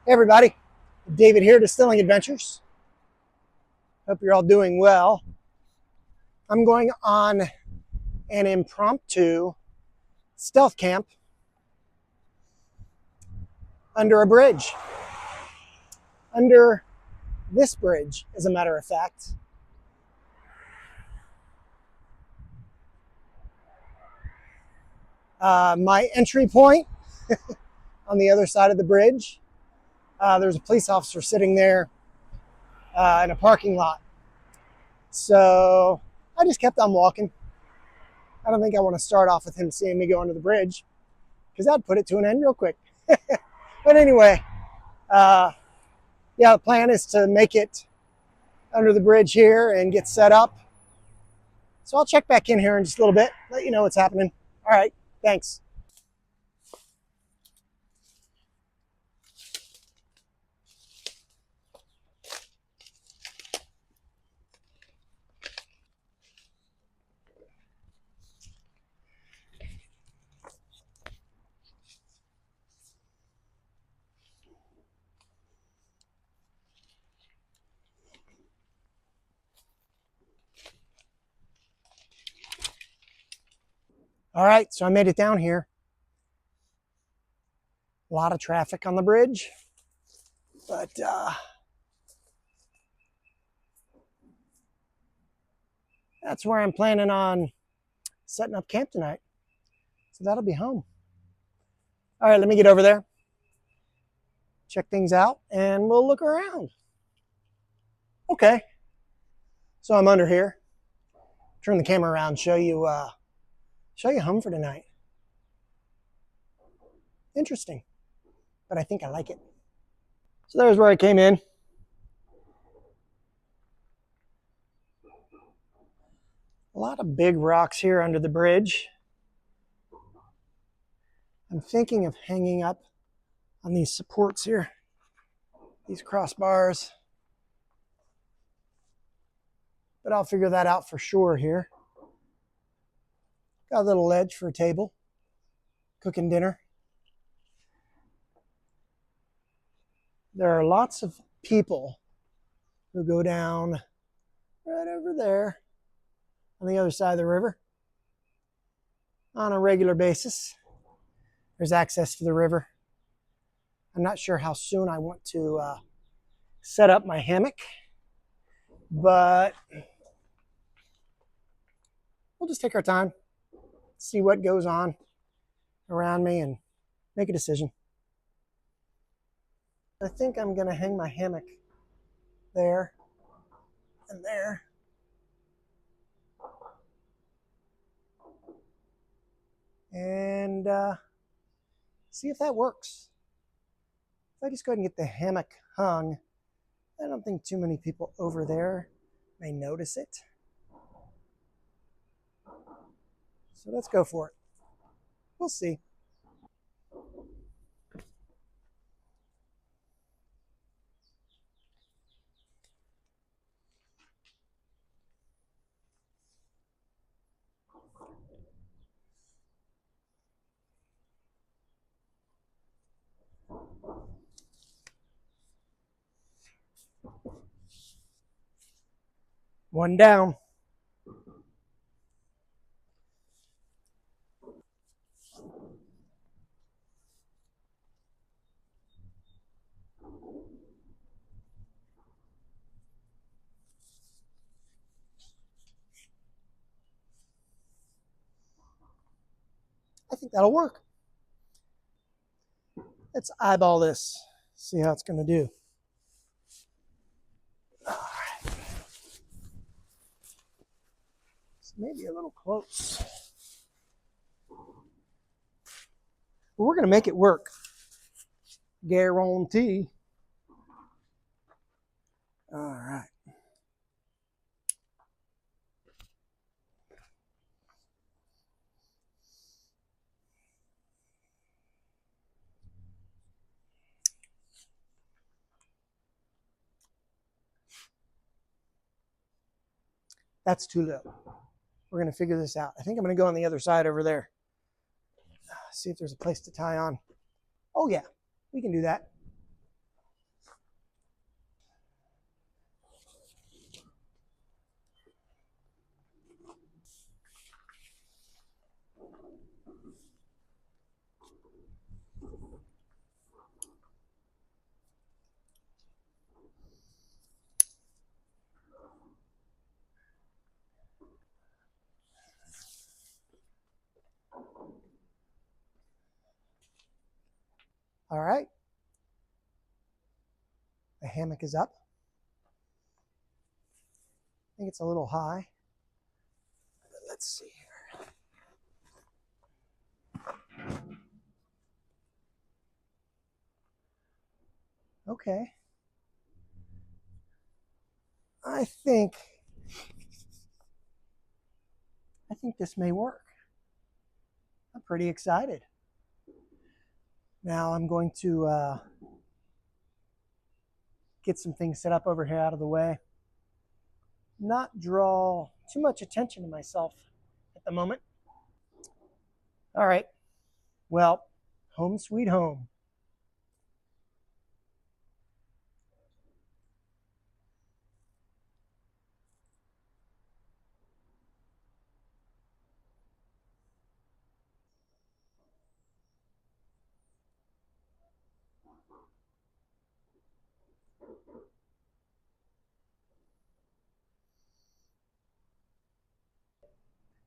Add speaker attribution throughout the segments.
Speaker 1: Hey everybody, David here, Distilling Adventures. Hope you're all doing well. I'm going on an impromptu stealth camp under a bridge. Under this bridge, as a matter of fact. My entry point on the other side of the bridge, there's a police officer sitting there in a parking lot. So I just kept on walking. I don't think I want to start off with him seeing me go under the bridge, because that'd put it to an end real quick. But anyway, yeah, the plan is to make it under the bridge here and get set up. So I'll check back in here in just a little bit, let you know what's happening. All right, thanks. All right, so I made it down here. A lot of traffic on the bridge, but that's where I'm planning on setting up camp tonight. So that'll be home. All right, let me get over there, check things out, and we'll look around. Okay, so I'm under here. Turn the camera around, show you home for tonight. Interesting, but I think I like it. So there's where I came in. A lot of big rocks here under the bridge. I'm thinking of hanging up on these supports here, these crossbars. But I'll figure that out for sure here. Got a little ledge for a table, cooking dinner. There are lots of people who go down right over there on the other side of the river on a regular basis. There's access to the river. I'm not sure how soon I want to set up my hammock, but we'll just take our time, see what goes on around me, and make a decision. I think I'm going to hang my hammock there and there. And see if that works. If I just go ahead and get the hammock hung, I don't think too many people over there may notice it. So let's go for it. We'll see. One down. I think that'll work. Let's eyeball this, see how it's going to do. All right. It's maybe a little close. But we're going to make it work. Guarantee. All right. That's too low. We're going to figure this out. I think I'm going to go on the other side over there. See if there's a place to tie on. Oh yeah, we can do that. All right. The hammock is up. I think it's a little high. But let's see here. Okay. I think this may work. I'm pretty excited. Now I'm going to get some things set up over here out of the way. Not draw too much attention to myself at the moment. All right. Well, home sweet home.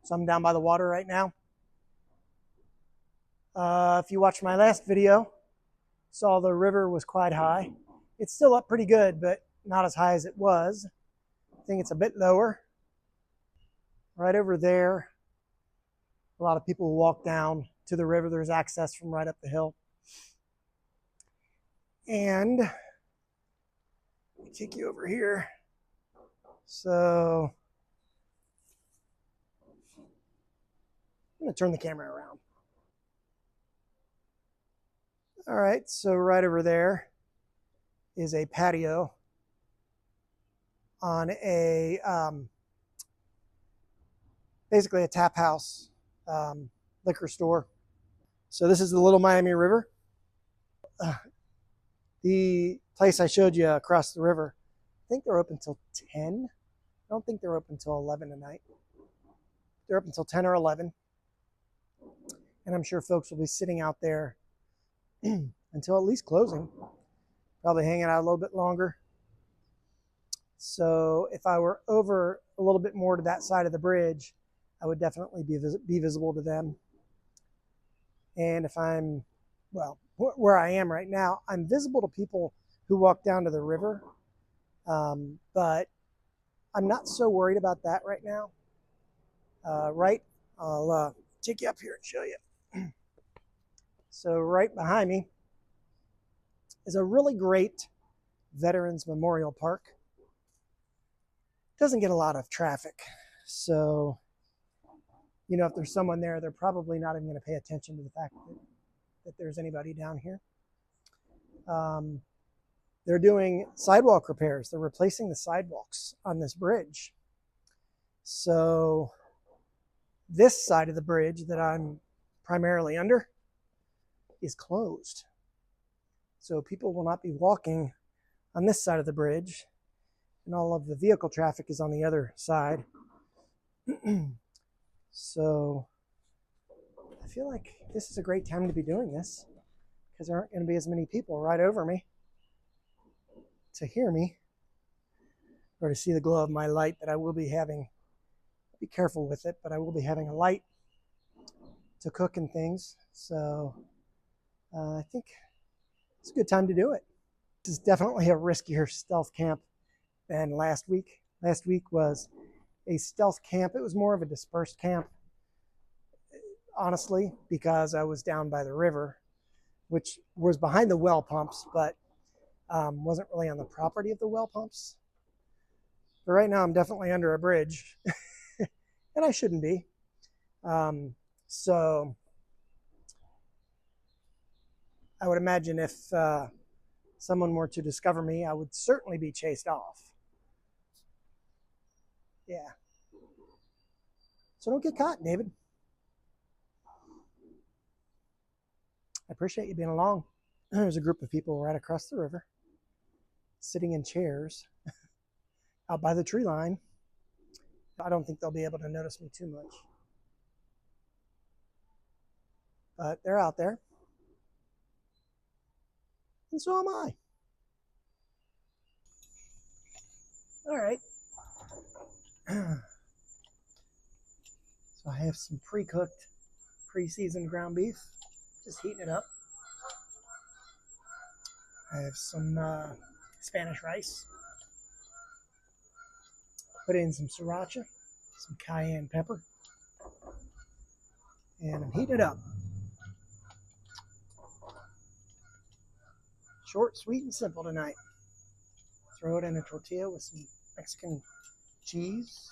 Speaker 1: So I'm down by the water right now. If you watched my last video, saw the river was quite high. It's still up pretty good, but not as high as it was. I think it's a bit lower. Right over there, a lot of people walk down to the river. There's access from right up the hill. And let me take you over here. So I'm going to turn the camera around. All right, so right over there is a patio on a basically a tap house, liquor store. So this is the Little Miami River. The place I showed you across the river, I think they're open till 10. I don't think they're open till 11 tonight. They're open till 10 or 11. And I'm sure folks will be sitting out there until at least closing, probably hanging out a little bit longer. So if I were over a little bit more to that side of the bridge, I would definitely be visible to them. And if I'm, well, where I am right now, I'm visible to people who walk down to the river, but I'm not so worried about that right now. I'll take you up here and show you. So right behind me is a really great Veterans Memorial Park. Doesn't get a lot of traffic, so you know, if there's someone there, they're probably not even going to pay attention to the fact that there's anybody down here. They're doing sidewalk repairs. They're replacing the sidewalks on this bridge. So this side of the bridge that I'm primarily under is closed. So people will not be walking on this side of the bridge, and all of the vehicle traffic is on the other side. So I feel like this is a great time to be doing this because there aren't going to be as many people right over me to hear me or to see the glow of my light that I will be having. Be careful with it, but I will be having a light to cook and things. So I think it's a good time to do it. This is definitely a riskier stealth camp than last week. Last week was a stealth camp. It was more of a dispersed camp, honestly, because I was down by the river, which was behind the well pumps, but wasn't really on the property of the well pumps. But right now I'm definitely under a bridge, and I shouldn't be. So I would imagine if someone were to discover me, I would certainly be chased off. Yeah. So don't get caught, David. I appreciate you being along. There's a group of people right across the river, sitting in chairs out by the tree line. I don't think they'll be able to notice me too much. But they're out there. And so am I. All right. So I have some pre-cooked, pre-seasoned ground beef. Just heating it up. I have some Spanish rice. Put in some sriracha, some cayenne pepper, and I'm heating it up. Short, sweet, and simple tonight. Throw it in a tortilla with some Mexican cheese.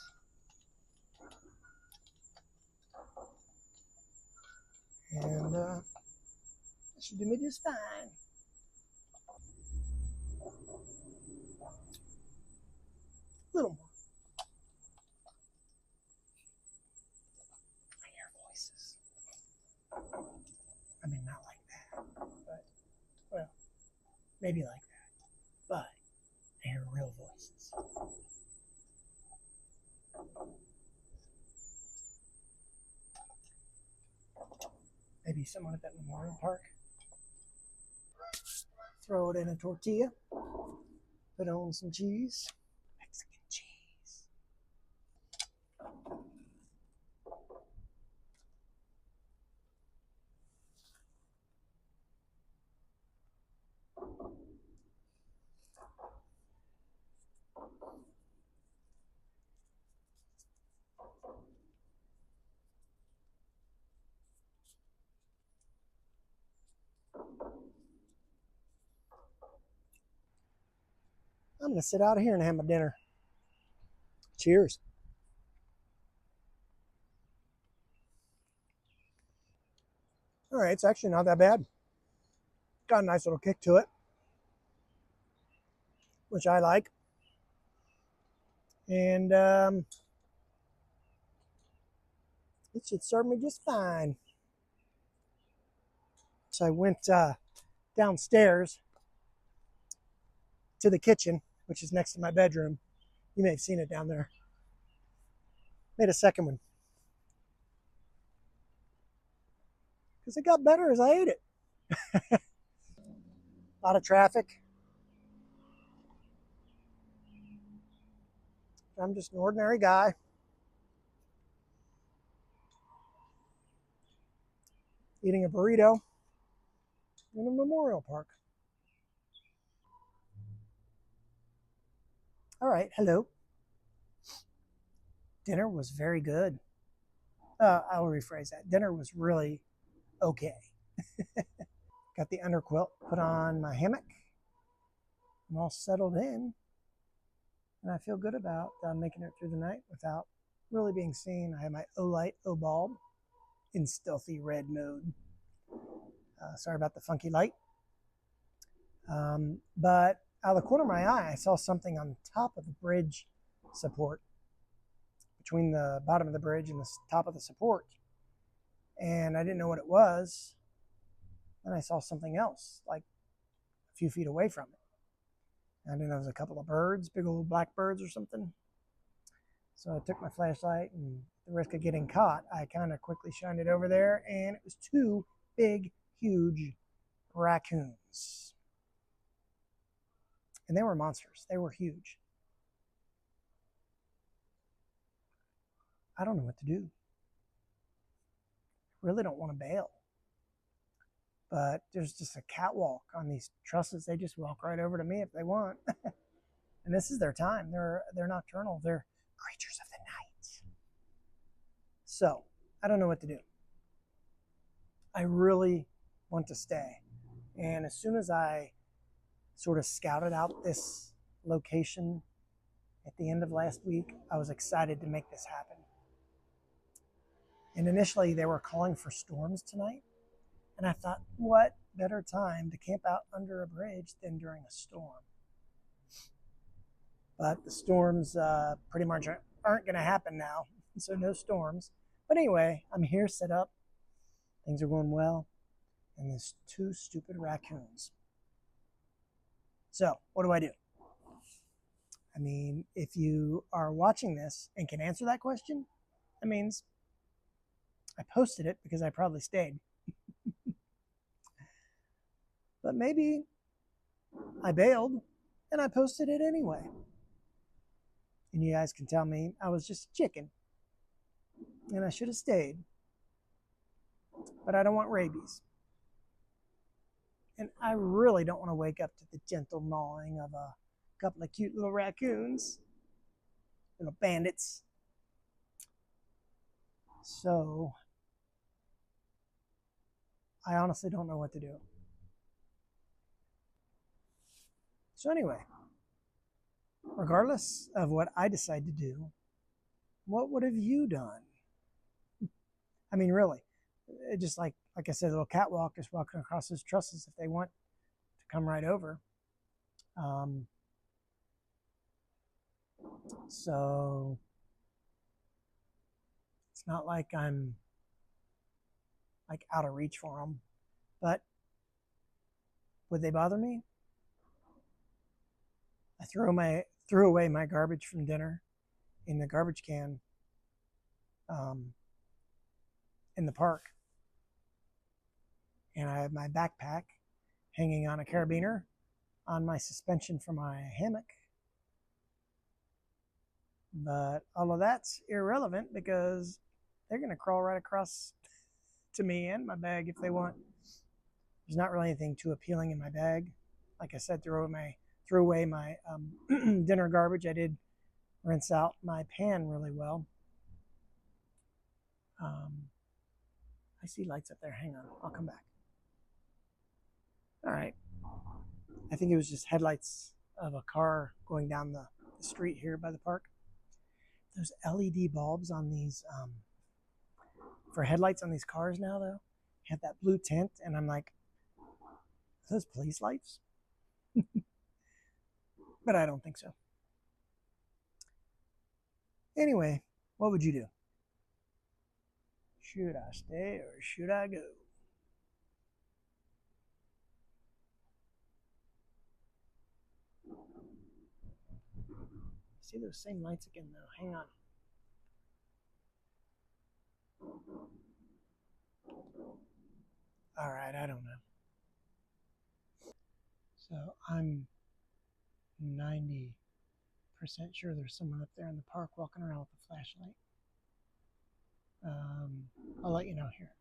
Speaker 1: And that should do me just fine. A little more. I hear voices. I mean, not like that, but, well, maybe like that. But I hear real voices. Maybe someone at that memorial park. Throw it in a tortilla. Put on some cheese. Mexican cheese. I'm going to sit out here and have my dinner. Cheers. All right, it's actually not that bad. Got a nice little kick to it, which I like. And it should serve me just fine. So I went downstairs to the kitchen, which is next to my bedroom. You may have seen it down there. Made a second one. Because it got better as I ate it. A lot of traffic. I'm just an ordinary guy. Eating a burrito in a memorial park. All right, hello. Dinner was very good. I'll rephrase that. Dinner was really okay. Got the underquilt put on my hammock. I'm all settled in. And I feel good about making it through the night without really being seen. I have my Olight O-Bulb in stealthy red mode. Sorry about the funky light. But out of the corner of my eye, I saw something on top of the bridge support, between the bottom of the bridge and the top of the support. And I didn't know what it was. And I saw something else, like a few feet away from it. I didn't know it was a couple of birds, big old black birds or something. So I took my flashlight, and at the risk of getting caught, I kind of quickly shined it over there, and it was two big, huge raccoons. And they were monsters. They were huge. I don't know what to do. I really don't want to bail. But there's just a catwalk on these trusses. They just walk right over to me if they want. And this is their time. They're nocturnal. They're creatures of the night. So I don't know what to do. I really want to stay. And as soon as I sort of scouted out this location at the end of last week, I was excited to make this happen. And initially they were calling for storms tonight. And I thought, what better time to camp out under a bridge than during a storm? But the storms pretty much aren't going to happen now. So no storms. But anyway, I'm here set up. Things are going well. And there's two stupid raccoons. So what do I do? I mean, if you are watching this and can answer that question, that means I posted it because I probably stayed. But maybe I bailed and I posted it anyway. And you guys can tell me I was just a chicken and I should have stayed. But I don't want rabies. And I really don't want to wake up to the gentle gnawing of a couple of cute little raccoons, little bandits. So I honestly don't know what to do. So anyway, regardless of what I decide to do, what would have you done? I mean, really, just like I said, a little catwalk, just walking across those trusses if they want to come right over. So it's not like I'm like out of reach for them, but would they bother me? I threw away my garbage from dinner in the garbage can in the park, and I have my backpack hanging on a carabiner on my suspension for my hammock. But all of that's irrelevant because they're going to crawl right across to me and my bag if they want. There's not really anything too appealing in my bag. Like I said, threw away my dinner garbage. I did rinse out my pan really well. I see lights up there. Hang on, I'll come back. All right. I think it was just headlights of a car going down the street here by the park. Those LED bulbs on these, for headlights on these cars now, though, have that blue tint, and I'm like, are those police lights? But I don't think so. Anyway, what would you do? Should I stay or should I go? See those same lights again, though. Hang on. All right, I don't know. So I'm 90% sure there's someone up there in the park walking around with a flashlight. I'll let you know here.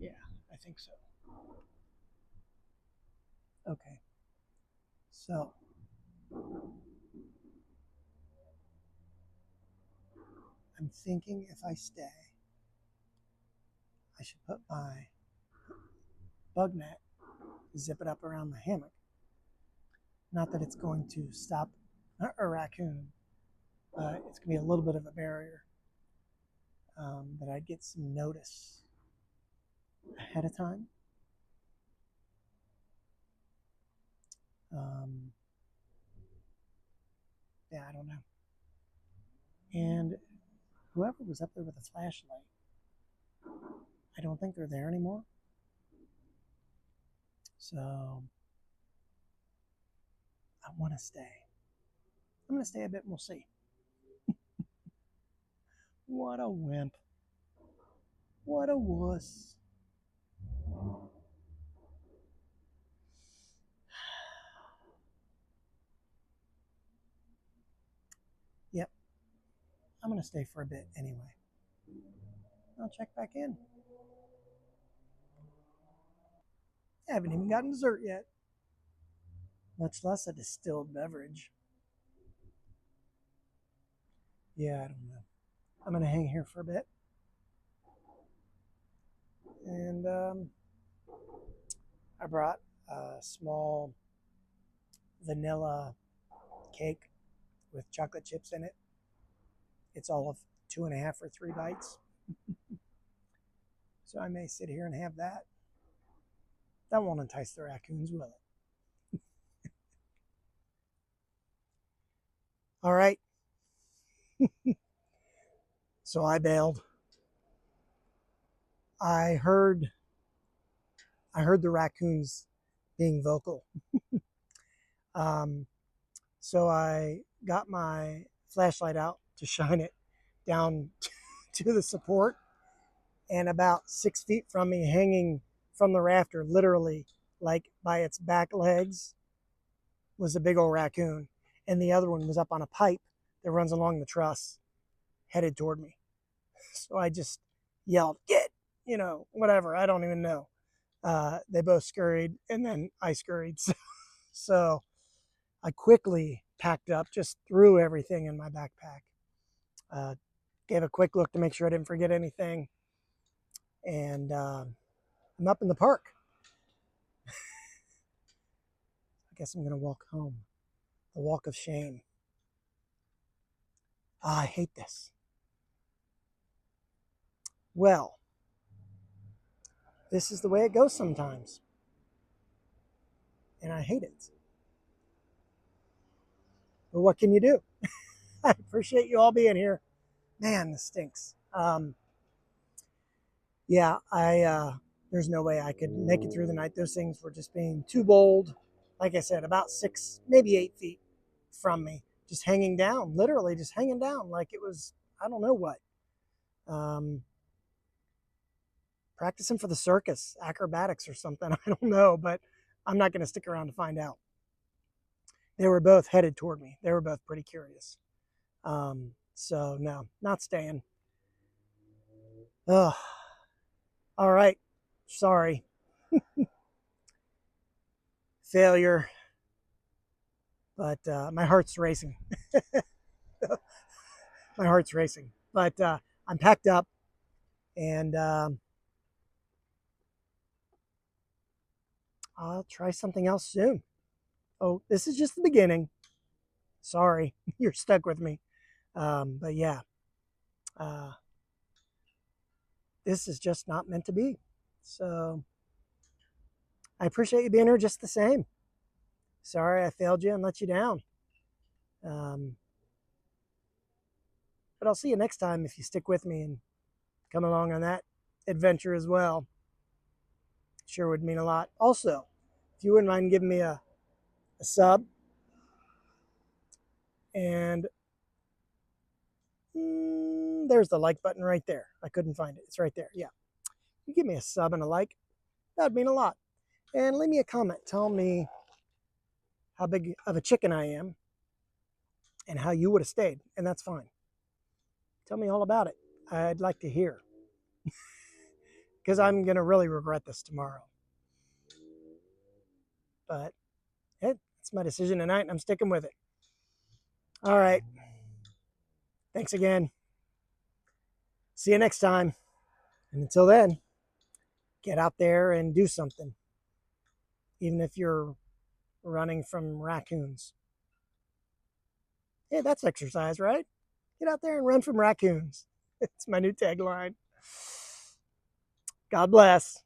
Speaker 1: Yeah, I think so. Okay. So I'm thinking if I stay, I should put my bug net, zip it up around the hammock. Not that it's going to stop a raccoon, but it's going to be a little bit of a barrier that I'd get some notice ahead of time. Yeah, I don't know. And whoever was up there with a flashlight, I don't think they're there anymore. So I want to stay. I'm going to stay a bit and we'll see. What a wimp. What a wuss. Yep. I'm going to stay for a bit anyway. I'll check back in. I haven't even gotten dessert yet, much less a distilled beverage. Yeah, I don't know. I'm going to hang here for a bit. And I brought a small vanilla cake with chocolate chips in it. It's all of 2.5 or 3 bites. So I may sit here and have that. That won't entice the raccoons, will it? All right. So I bailed. I heard the raccoons being vocal. So I got my flashlight out to shine it down to the support, and about 6 feet from me, hanging from the rafter, literally like by its back legs, was a big old raccoon, and the other one was up on a pipe that runs along the truss, headed toward me. So I just yelled, "Get!" Whatever. I don't even know. They both scurried, and then I scurried. So I quickly packed up, just threw everything in my backpack. Gave a quick look to make sure I didn't forget anything. And I'm up in the park. I guess I'm going to walk home. The walk of shame. I hate this. Well, this is the way it goes sometimes. And I hate it. But what can you do? I appreciate you all being here. Man, this stinks. Yeah, there's no way I could make it through the night. Those things were just being too bold. Like I said, about 6, maybe 8 feet from me, just hanging down, literally just hanging down like it was, I don't know what. Practicing for the circus, acrobatics or something. I don't know, but I'm not going to stick around to find out. They were both headed toward me. They were both pretty curious. So no, not staying. Ugh. All right. Sorry. Failure. But my heart's racing. My heart's racing. But I'm packed up, and I'll try something else soon. Oh, this is just the beginning. Sorry, you're stuck with me. But yeah, this is just not meant to be. So I appreciate you being here just the same. Sorry I failed you and let you down. But I'll see you next time if you stick with me and come along on that adventure as well. Sure would mean a lot. Also, if you wouldn't mind giving me a sub, and there's the like button right there. I couldn't find it. It's right there. Yeah. You give me a sub and a like. That'd mean a lot. And leave me a comment. Tell me how big of a chicken I am and how you would have stayed. And that's fine. Tell me all about it. I'd like to hear. Because I'm going to really regret this tomorrow. But it's my decision tonight, and I'm sticking with it. All right. Thanks again. See you next time. And until then, get out there and do something. Even if you're running from raccoons. Hey, that's exercise, right? Get out there and run from raccoons. It's my new tagline. God bless.